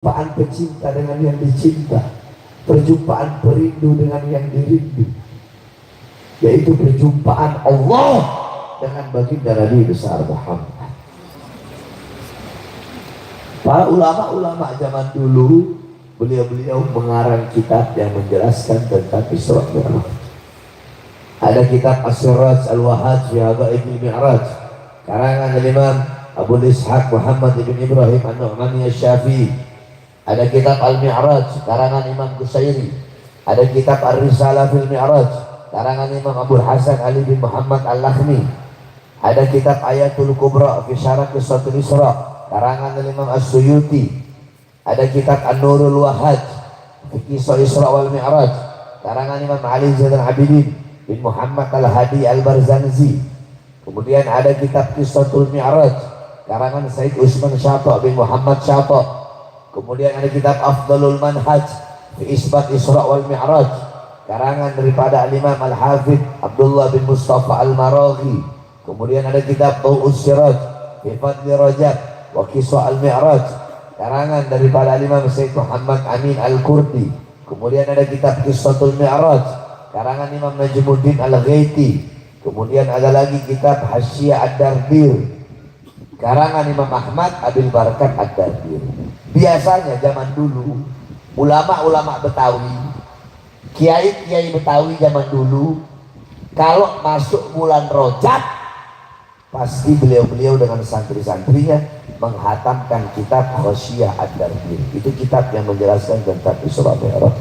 perjumpaan pecinta dengan yang dicinta, perjumpaan perindu dengan yang dirindu, yaitu perjumpaan Allah dengan baginda Nabi besar Muhammad. Para ulama-ulama zaman dulu, beliau-beliau mengarang kitab yang menjelaskan tentang Isra Mi'raj. Ada kitab As-Siraj Al-Wahhaj fi Haqaiqil Mi'raj, karangan Imam Abu Ishaq Muhammad ibn Ibrahim An-Nu'mani Asy-Syafi'i. Ada kitab Al-Mi'raj karangan Imam Qusairi. Ada kitab Ar-Risalah fil Mi'raj karangan Imam Abu Hasan Ali bin Muhammad Al-Lakhmi. Ada kitab Ayatul Kubra fi Syarah Qissatul Isra karangan Imam As-Suyuti. Ada kitab An-Nurul Wahhaj fi Qissah Isra wal Mi'raj karangan Imam Ali Zainal Abidin bin Muhammad Al-Hadi Al-Barzanzi. Kemudian ada kitab Qissatul Mi'raj karangan Said Usman Syata bin Muhammad Syata. Kemudian ada kitab Afdalul Manhaj fi Isbat Isra wal Mi'raj karangan daripada Al-Imam Al-Hafidh Abdullah bin Mustafa Al-Maraghi. Kemudian ada kitab Tau'us Siraj fi Fadli Rajab wa Qisah Al-Mi'raj karangan daripada Al-Imam Sayyid Muhammad Amin Al-Kurdi. Kemudian ada kitab Qissatul Mi'raj karangan Imam Najmuddin Al-Ghaiti. Kemudian ada lagi kitab Hasyiyah Ad-Dardir karangan Imam Ahmad Abil Barakat Ad-Dardir. Biasanya zaman dulu ulama-ulama Betawi, kiai-kiai Betawi zaman dulu, kalau masuk bulan Rajab pasti beliau-beliau dengan santri-santrinya menghatamkan kitab Hasyiyah Ad-Dardir. Itu kitab yang menjelaskan tentang Isra Mi'raj.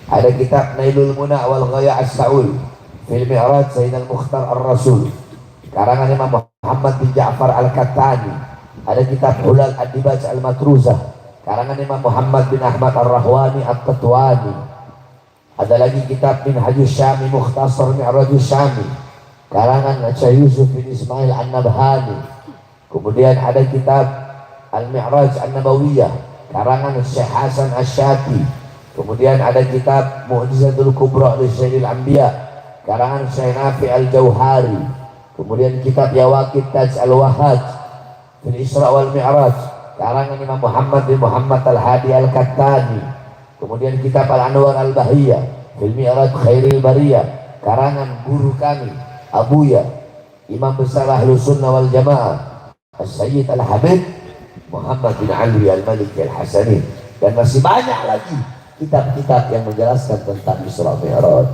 Ada kitab Nailul Muna wal Ghaya As-Saul fil Mi'raj Sayyidina Mukhtar Ar-Rasul karangan Imam Muhammad bin Ja'far Al-Kattani. Ada kitab Hulal Ad-Dibaj Al-Matruzah karangan Imam Muhammad bin Ahmad Ar-Rahwani At-Tatwani. Ada lagi kitab Minhajus Syami Mukhtasar Mi'rajus Syami karangan Syekh Yusuf bin Ismail An-Nabhani. Kemudian ada kitab Al-Mi'raj An-Nabawiyah karangan Syekh Hasan Asy-Syati. Kemudian ada kitab Mu'jizatul Kubra li Sayyidil Anbiya karangan Syekh Nafi Al-Jauhari. Kemudian kitab Yawaqit Taj Al-Wahhaj fil Isra wal Mi'raj karangan Imam Muhammad bin Muhammad Al-Hadi Al-Kattani. Kemudian kitab Al-Anwar Al-Bahiyah fil Mi'raj Khairil Bariyah karangan guru kami Abuya Imam Besar Ahlus Sunnah wal Jamaah As-Sayyid Al-Habib Muhammad bin Ali Al-Malik Al-Hasani. Dan masih banyak lagi kitab-kitab yang menjelaskan tentang Isra Mi'raj.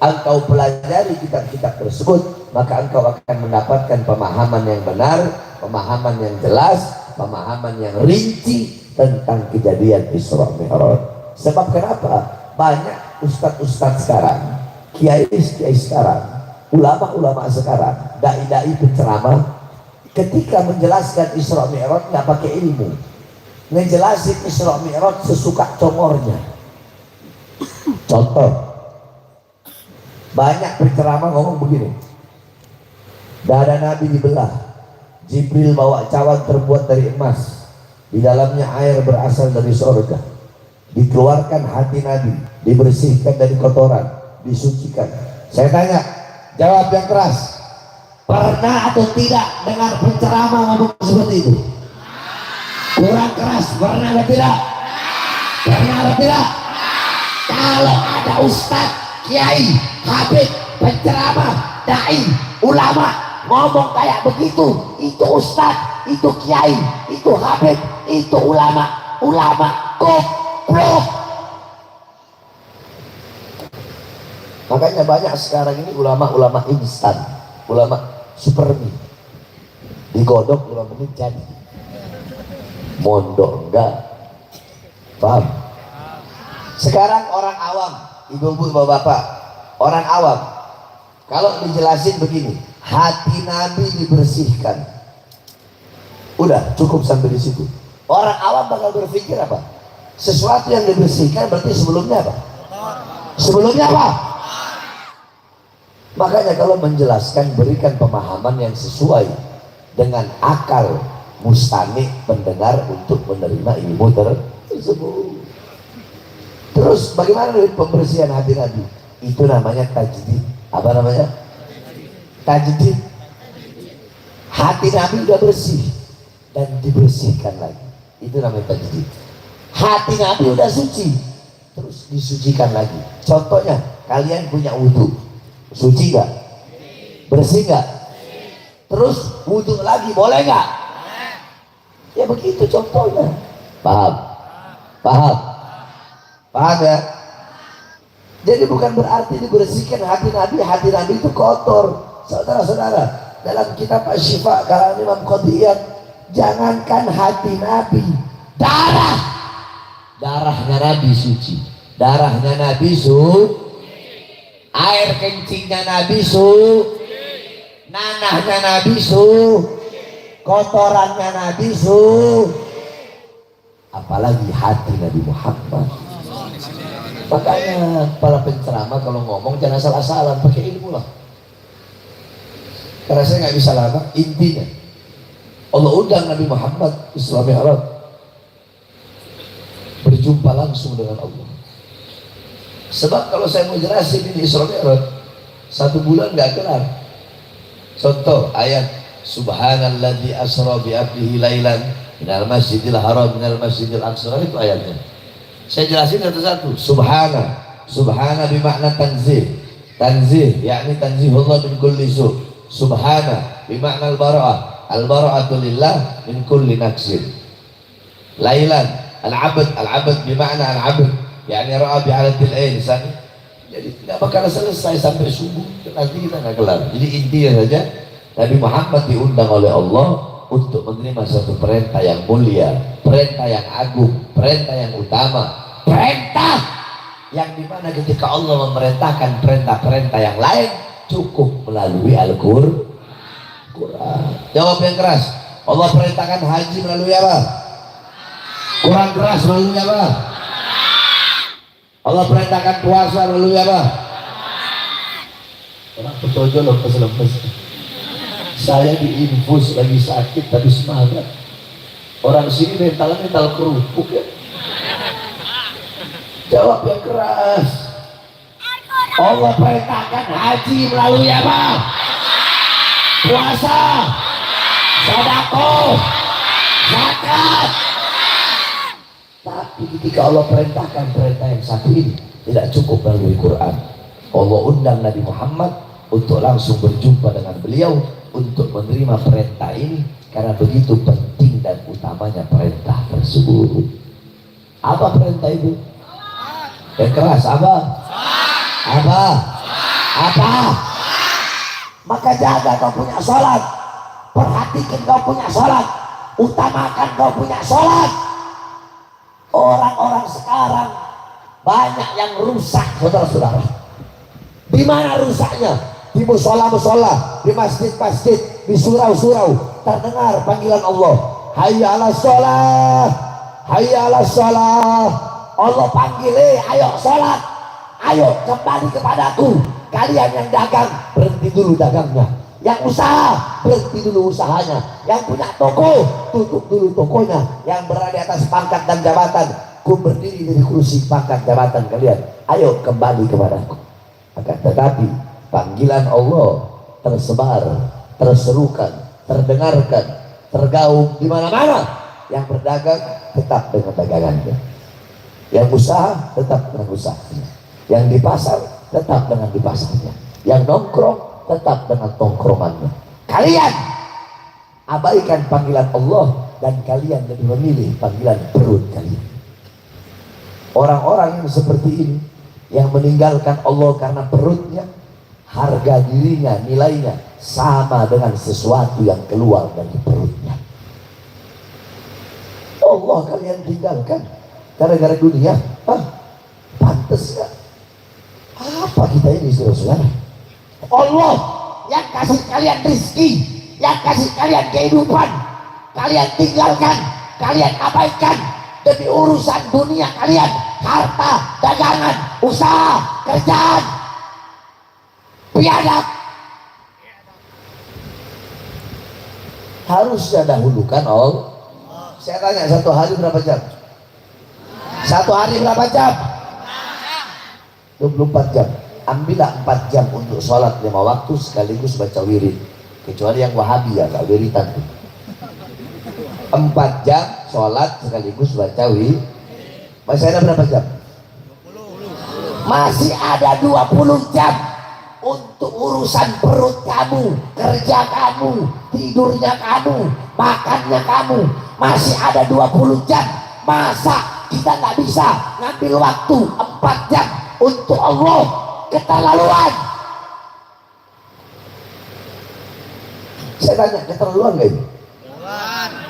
Engkau pelajari kitab-kitab tersebut, maka engkau akan mendapatkan pemahaman yang benar, pemahaman yang jelas, pemahaman yang rinci tentang kejadian Isra Mi'raj. Sebab kenapa? Banyak ustadz-ustadz sekarang, kiai-kiai sekarang, ulama-ulama sekarang, dai-dai penceramah, ketika menjelaskan Isra Mi'raj nggak pakai ilmu, ngejelasin Isra Mi'raj sesuka comornya. Contoh, banyak penceramah ngomong begini, dada Nabi dibelah, Jibril bawa cawan terbuat dari emas, di dalamnya air berasal dari surga, dikeluarkan hati Nabi, dibersihkan dari kotoran, disucikan. Saya tanya, jawab yang keras, pernah atau tidak dengar penceramah ngomong seperti itu? Kurang keras, pernah atau tidak? Pernah atau tidak? Kalau ada ustadz, kiai, habib, penceramah, dai, ulama ngomong kayak begitu, itu ustadz, itu kiai, itu habib, itu ulama goblok. Makanya banyak sekarang ini ulama-ulama instan, ulama supermi, digodok 5 menit jadi, mondok enggak paham. Sekarang orang awam, ibu-ibu, bapak-bapak, orang awam kalau dijelasin begini, hati Nabi dibersihkan, udah cukup sampai di situ. Orang awam bakal berpikir apa? Sesuatu yang dibersihkan berarti sebelumnya apa? Sebelumnya apa? Makanya kalau menjelaskan, berikan pemahaman yang sesuai dengan akal mustami pendengar untuk menerima ilmu tersebut. Terus bagaimana dengan pembersihan hati Nabi? Itu namanya tajdid. Apa namanya? Tajdid. Hati Nabi sudah bersih dan dibersihkan lagi. Itu namanya tajdid. Hati Nabi udah suci, terus disucikan lagi. Contohnya, kalian punya wudhu, suci nggak? Bersih nggak? Terus wudhu lagi, boleh nggak? Ya begitu contohnya. Paham? Paham? Paham ya? Jadi bukan berarti dibersihkan hati Nabi itu kotor. Saudara-saudara, dalam kitab Asy-Syifa karangan Imam Qadiyat, jangankan hati Nabi, darahnya Nabi suci, darahnya Nabi air kencingnya Nabi nanahnya Nabi kotorannya Nabi apalagi hati Nabi Muhammad. Makanya para penceramah kalau ngomong jangan salah-salah, pakai ilmu lah. Karena saya nggak bisa lama. Intinya Allah undang Nabi Muhammad Isra Mi'raj berjumpa langsung dengan Allah. Sebab kalau saya mau jelasin ini Isra Mi'raj 1 bulan nggak kelar. Contoh ayat Subhanalladzi asra bi 'abdihi lailan minal masjidil haram minal masjidil aqsa, itu ayatnya. Saya jelasin satu-satu. Subhana bimakna tanzih yakni tanzihullah min kulli su'. Subhana bimakna al-bara'atu lillah min kulli naqsin. Lailan al-'abd bimakna al-'abd yakni ra'a bi'alatil ain. Jadi tidak bakal selesai sampai subuh, nanti kita nggak kelar. Jadi intinya saja, Nabi Muhammad diundang oleh Allah untuk menerima suatu perintah yang mulia, perintah yang agung, perintah yang utama, perintah yang dimana ketika Allah memerintahkan perintah-perintah yang lain cukup melalui Al-Quran. Jawab yang keras. Allah perintahkan haji melalui apa? Quran keras melalui apa? Allah perintahkan puasa melalui apa? Orang petojo lepas. Saya diinfus lagi sakit tapi semangat. Orang sini mental kerupuk ya. Jawab yang keras. Allah perintahkan haji melalui apa? Puasa, sedekah, zakat. Tapi ketika Allah perintahkan perintah yang satu ini tidak cukup melalui Quran. Allah undang Nabi Muhammad untuk langsung berjumpa dengan beliau untuk menerima perintah ini, karena begitu penting dan utamanya perintah tersebut. Apa perintah itu? Yang keras apa? Apa? Maka jaga kau punya sholat, perhatikan kau punya sholat, utamakan kau punya sholat. Orang-orang sekarang banyak yang rusak, saudara-saudara. Di mana rusaknya? Di musola-musola, di masjid-masjid, di surau-surau terdengar panggilan Allah. Hayya 'alas shalah, hayya 'alas shalah. Allah panggil, ayo sholat, ayo kembali kepadaku. Kalian yang dagang, berhenti dulu dagangnya. Yang usaha, berhenti dulu usahanya. Yang punya toko, tutup dulu tokonya. Yang berada di atas pangkat dan jabatan, ku berdiri dari kursi pangkat jabatan kalian. Ayo kembali kepadaku. Akan tetapi panggilan Allah tersebar, terserukan, terdengarkan, tergaung di mana-mana. Yang berdagang tetap dengan dagangannya. Yang usaha tetap dengan usahanya. Yang di pasar tetap dengan di pasarnya. Yang nongkrong tetap dengan tongkrongannya. Kalian abaikan panggilan Allah dan kalian lebih memilih panggilan perut kalian. Orang-orang yang seperti ini, yang meninggalkan Allah karena perutnya, harga dirinya, nilainya sama dengan sesuatu yang keluar dari perutnya. Allah kalian tinggalkan gara-gara dunia. Pantes gak? Apa kita ini, saudara-saudara? Allah yang kasih kalian rezeki, yang kasih kalian kehidupan, kalian tinggalkan, kalian abaikan demi urusan dunia kalian, harta, dagangan, usaha, kerjaan, biadab. Harusnya dahulukan Allah. Saya tanya, satu hari berapa jam? Satu hari berapa jam? 24 jam. Ambillah 4 jam untuk sholat 5 waktu sekaligus baca wirid. Kecuali yang Wahabi ya, gak wiritan tuh. 4 jam sholat sekaligus baca wirid. Masih ada berapa jam? Masih ada 20 jam untuk urusan perut kamu, kerja kamu, tidurnya kamu, makannya kamu. Masih ada 20 jam. Masa kita nggak bisa ngambil waktu 4 jam untuk Allah? Keterlaluan. Saya tanya, keterlaluan nggak ini?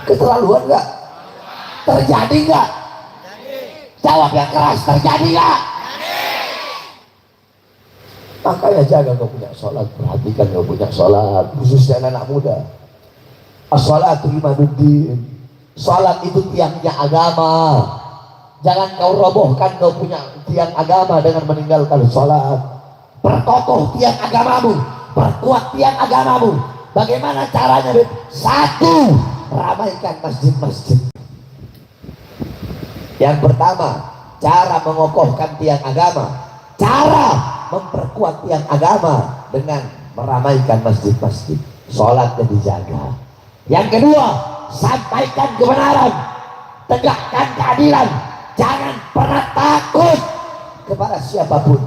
Keterlaluan nggak? Terjadi nggak? Jawab yang keras, terjadi nggak? Makanya jaga kau punya sholat, perhatikan kau punya sholat, khususnya anak muda. As-sholatu imaduddin. Sholat itu tiangnya agama. Jangan kau robohkan kau punya tiang agama dengan meninggalkan sholat. Perkokoh tiang agamamu, perkuat tiang agamamu. Bagaimana caranya? Satu, ramaikan masjid-masjid. Yang pertama, cara mengokohkan tiang agama, cara memperkuat tiang agama dengan meramaikan masjid-masjid. Sholatnya dijaga. Yang kedua, sampaikan kebenaran, tegakkan keadilan. Jangan pernah takut kepada siapapun.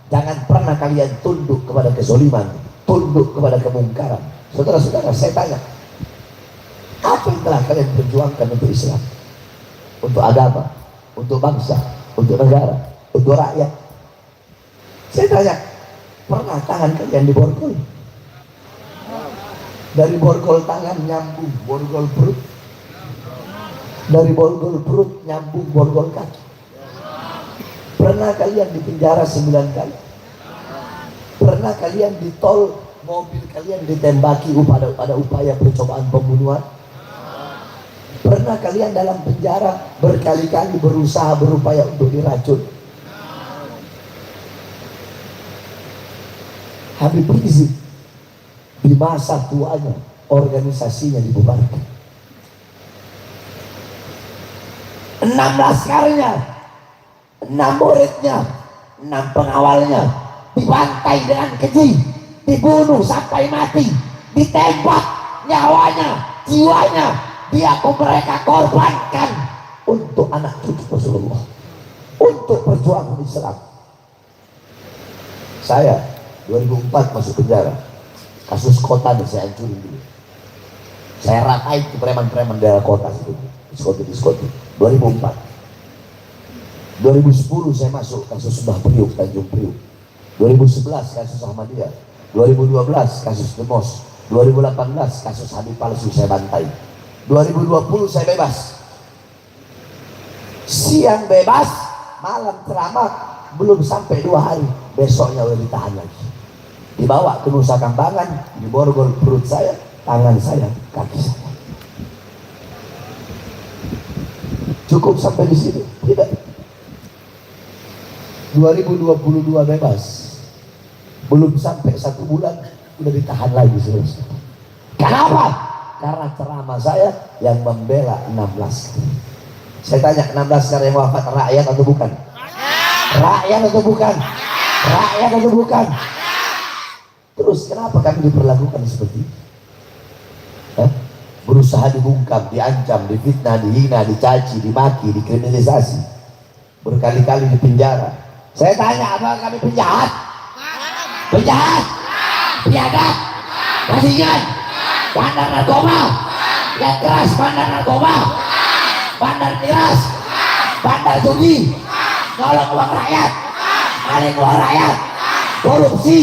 Jangan pernah kalian tunduk kepada kezaliman, tunduk kepada kemungkaran. Saudara-saudara, saya tanya, apa yang telah kalian perjuangkan untuk Islam, untuk agama, untuk bangsa, untuk negara, untuk rakyat? Saya tanya, pernah tangan kalian di borgol? Dari borgol tangan nyambung borgol perut, dari borgol perut nyambung borgol kaki. Pernah kalian di penjara 9 kali? Pernah kalian di tol mobil kalian ditembaki pada upaya percobaan pembunuhan? Pernah kalian dalam penjara berkali-kali berusaha berupaya untuk diracun? Habib Rizik di masa tuanya organisasinya dibubarkan. 6 laskarnya, 6 muridnya, 6 pengawalnya dibantai dengan keji, dibunuh sampai mati, ditembak, nyawanya, jiwanya mereka korbankan untuk anak cucu Rasulullah, untuk perjuangan Islam. Saya 2004 masuk penjara, kasus kota dan saya hancurin dulu. Saya ratai ke preman-preman daerah kota itu, diskoti 2004. 2010 saya masuk kasus Mbah Priuk, Tanjung Priuk. 2011 kasus Ahmadiyah. 2012 kasus Demos. 2018 kasus Habib palsu saya bantai. 2020 saya bebas. Siang bebas, malam ceramah, belum sampai 2 hari, besoknya udah ditahan lagi. Dibawa ke Nusa Kambangan, diborgol perut saya, tangan saya, kaki saya. Cukup sampai di sini? Tidak. 2022 bebas, belum sampai 1 bulan udah ditahan lagi. Kenapa? Karena ceramah saya yang membela 16. Saya tanya, 16 yang wafat rakyat atau bukan? Rakyat atau bukan? Rakyat atau bukan? Terus kenapa kami diperlakukan seperti ini? Berusaha dibungkam, diancam, difitnah, dihina, dicaci, dimaki, dikriminalisasi, berkali-kali di penjara. Saya tanya, apakah kami penjahat? Penjahat? Biadab? Bajingan? Bandar narkoba? Yang keras bandar narkoba? Bandar miras? Bandar judi? Nolong uang rakyat? Maling uang rakyat? Korupsi?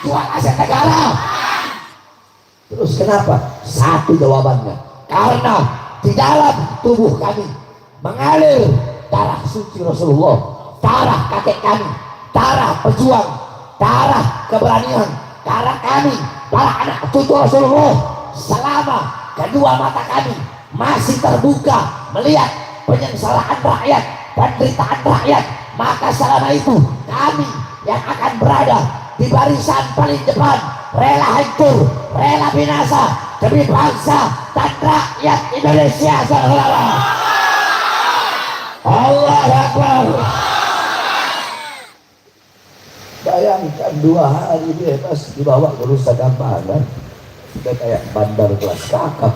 Jual aset negara? Terus kenapa? Satu jawabannya, karena di dalam tubuh kami mengalir darah suci Rasulullah, darah kakek kami, darah pejuang, darah keberanian, darah kami, darah anak cucu Rasulullah. Selama kedua mata kami masih terbuka melihat penyengsaraan rakyat, penderitaan rakyat, maka selama itu kami yang akan berada di barisan paling depan, rela hancur, rela binasa demi bangsa dan rakyat Indonesia. Saudara, Allahu Akbar. Bayangkan 2 hari bebas dibawa ke Nusa Kambangan, sudah kayak bandar kelas kakap.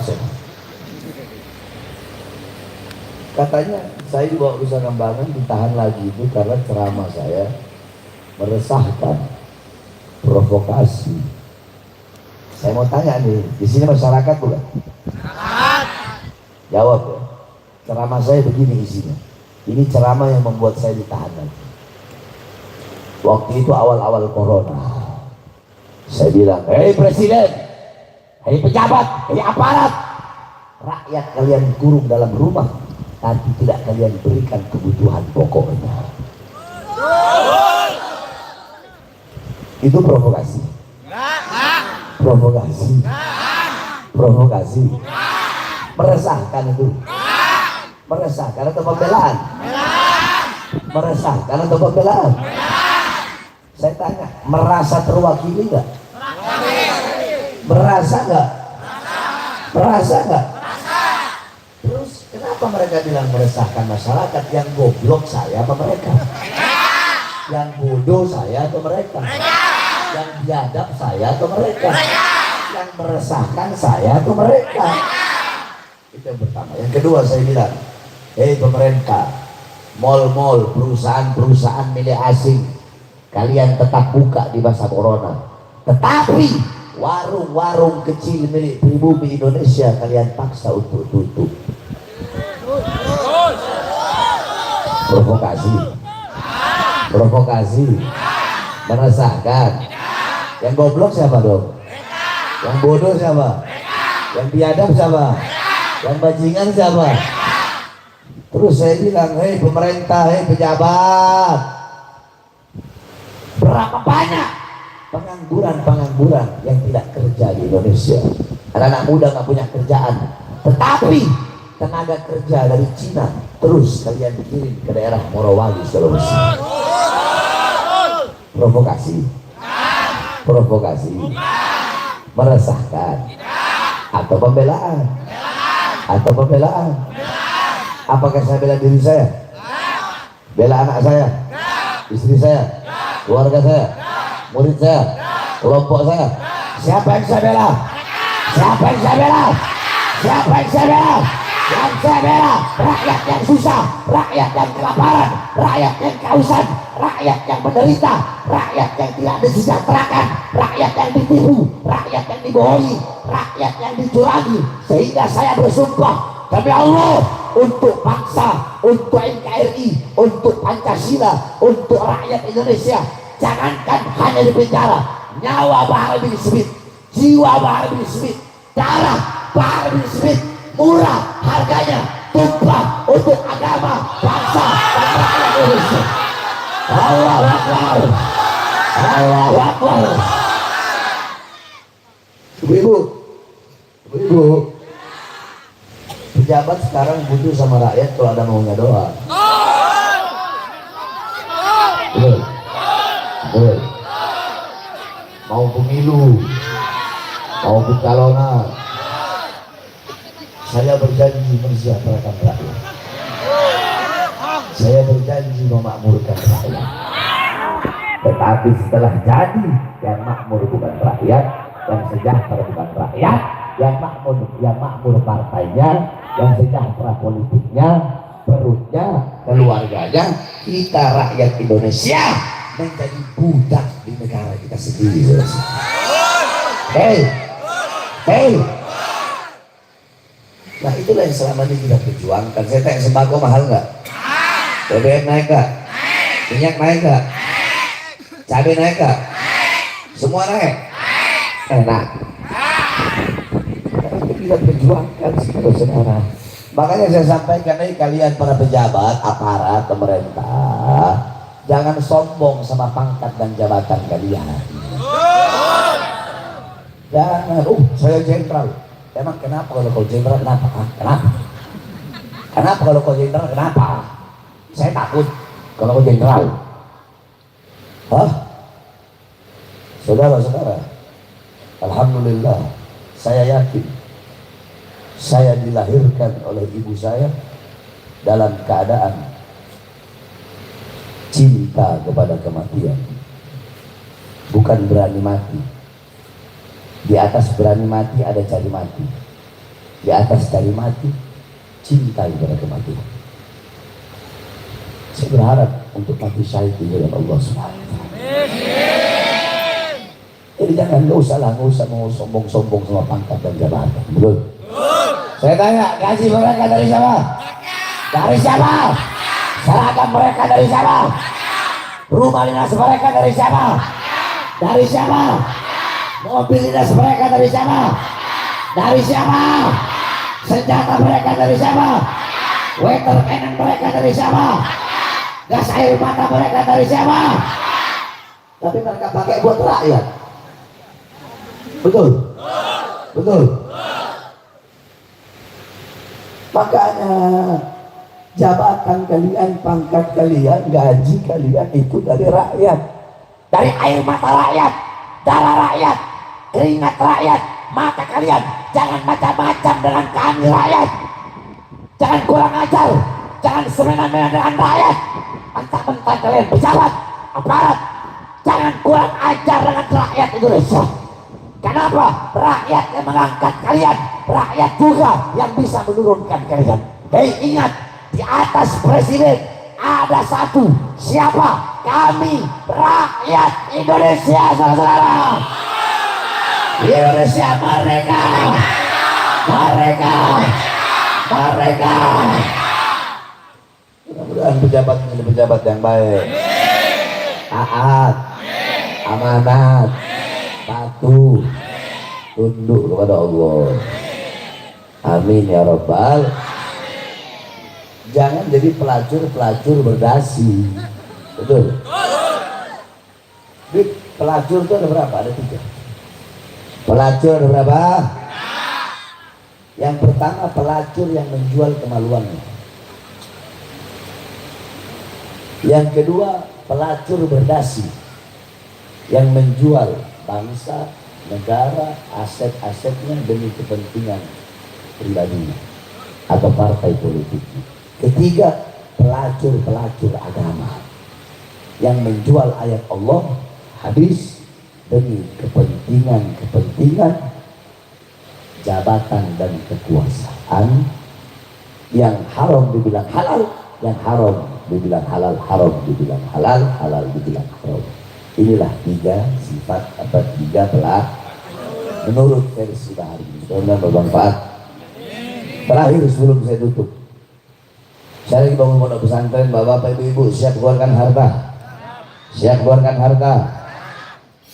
Katanya saya dibawa Nusa Kambangan ditahan lagi itu karena ceramah saya meresahkan, provokasi. Saya mau tanya nih, di sini masyarakat bukan? Jawab ya. Ceramah saya begini isinya. Ini ceramah yang membuat saya ditahan lagi. Waktu itu awal-awal corona, saya bilang, hei presiden, hei pejabat, hei aparat, rakyat kalian kurung dalam rumah, tapi tidak kalian berikan kebutuhan pokoknya. Itu provokasi. Provokasi. Provokasi. Meresahkan itu. Meresahkan atau pembelaan? Meresahkan atau pembelaan? Saya tanya, merasa terwakili nggak? Merasa nggak? Merasa nggak? Terus kenapa mereka bilang meresahkan masyarakat? Yang goblok saya apa mereka? Yang bodoh saya atau mereka? Yang biadab saya atau mereka? Yang meresahkan saya atau mereka? Itu yang pertama. Yang kedua saya bilang, hei pemerintah, mal-mal, perusahaan-perusahaan milik asing, kalian tetap buka di masa corona, tetapi warung-warung kecil milik pribumi Indonesia kalian paksa untuk tutup. Provokasi. Provokasi. Meresahkan. Yang goblok siapa dong? Yang bodoh siapa? Yang biadab siapa? Yang bajingan siapa? Terus saya bilang, hei pemerintah, hei pejabat, berapa banyak pengangguran yang tidak kerja di Indonesia? Anak-anak muda nggak punya kerjaan, tetapi tenaga kerja dari Cina terus kalian kirim ke daerah Morowali, Sulawesi. Provokasi. Provokasi. Meresahkan atau pembelaan? Atau pembelaan? Apakah saya bela diri saya? Bela anak saya? Istri saya? Keluarga saya? Murid saya? Kelompok saya? Siapa yang saya bela? Siapa yang saya bela? Siapa yang saya bela? Yang saya bela rakyat yang susah, rakyat yang kelaparan, rakyat yang kehausan, rakyat yang menderita, rakyat yang tidak disejahterakan, rakyat yang ditipu, rakyat yang dibohongi, rakyat yang dicurangi. Sehingga saya bersumpah demi Allah, untuk bangsa, untuk NKRI, untuk Pancasila, untuk rakyat Indonesia, jangankan hanya di penjara, nyawa Bahar bin Smith, jiwa Bahar bin Smith, darah Bahar bin Smith, murah harganya, tumpah untuk agama, bangsa, dan rakyat Indonesia. Allahu Akbar. Allahu Akbar. Ibu-ibu, ibu-ibu, pejabat sekarang butuh sama rakyat kalau ada maunya doang. Betul. Betul. Mau pemilu, mau pencalonan, saya berjanji mensejahterakan rakyat. Saya berjanji memakmurkan rakyat. Tetapi setelah jadi, yang makmur bukan rakyat, yang sejahtera bukan rakyat, yang makmur partainya, yang sejahtera politiknya, perutnya, keluarganya, kita rakyat Indonesia menjadi budak di negara kita sendiri. Hei, hei. Nah itulah yang selama ini kita perjuangkan. Saya tanya, sembako mahal nggak? BBM naik nggak? Minyak naik nggak? Cabai naik nggak? Semua naik? Enak. Kita perjuangkan saudara. Makanya saya sampaikan ini, kalian para pejabat, aparat, pemerintah, jangan sombong sama pangkat dan jabatan kalian. Jangan, saya jenderal. Emang kenapa kalau kau jenderal? Kenapa? Kenapa? Kenapa kalau kau jenderal? Kenapa? Saya takut kalau kau jenderal. Hah? Saudara-saudara, alhamdulillah, saya yakin saya dilahirkan oleh ibu saya dalam keadaan cinta kepada kematian, bukan berani mati. Di atas berani mati ada cari mati, di atas cari mati cinta kepada kematian. Saya berharap untuk mati syahid di jalan Allah Subhanahu wa taala. Jadi jangan nggak usah mau sombong-sombong sama pangkat dan jabatan. Betul? Saya tanya, gaji mereka dari siapa? Dari siapa? Seragam mereka dari siapa? Rumah dinas mereka dari siapa? Dari siapa? Mobil dinas mereka dari siapa? Dari siapa? Senjata mereka dari siapa? Water cannon mereka dari siapa? Gas air mata mereka dari siapa? Tapi mereka pakai buat rakyat. Betul? Betul? Makanya jabatan kalian, pangkat kalian, gaji kalian itu dari rakyat, dari air mata rakyat, darah rakyat, keringat rakyat, mata kalian. Jangan macam-macam dengan kami rakyat, jangan kurang ajar, jangan semena-mena dengan rakyat. Mentang-mentang kalian pejabat, aparat, jangan kurang ajar dengan rakyat Indonesia. Kenapa? Rakyat yang mengangkat kalian, rakyat juga yang bisa menurunkan kalian. Hei, ingat, di atas presiden ada satu, siapa? Kami rakyat Indonesia, saudara-saudara. Indonesia merdeka, merdeka, merdeka. Mudah-mudahan pejabat menjadi pejabat yang baik, taat, amanat, patuh, tunduk kepada Allah. Amin ya Rabbal. Jangan jadi pelacur berdasi. Betul? Pelacur itu ada berapa? Ada 3. Pelacur ada berapa? Yang pertama, pelacur yang menjual kemaluannya. Yang kedua, pelacur berdasi yang menjual bangsa, negara, aset-asetnya demi kepentingan pribadinya atau partai politiknya. Ketiga, pelacur agama yang menjual ayat Allah, hadis demi kepentingan jabatan dan kekuasaan. Yang haram dibilang halal, yang haram dibilang halal, haram dibilang halal, halal dibilang haram. Inilah 3 sifat atau 3 pelak menurut versi Bahari. Semoga bermanfaat. Terakhir sebelum saya tutup, saya lagi bangun pondok pesantren. Bapak, ibu-ibu siap keluarkan harta? Siap keluarkan harta?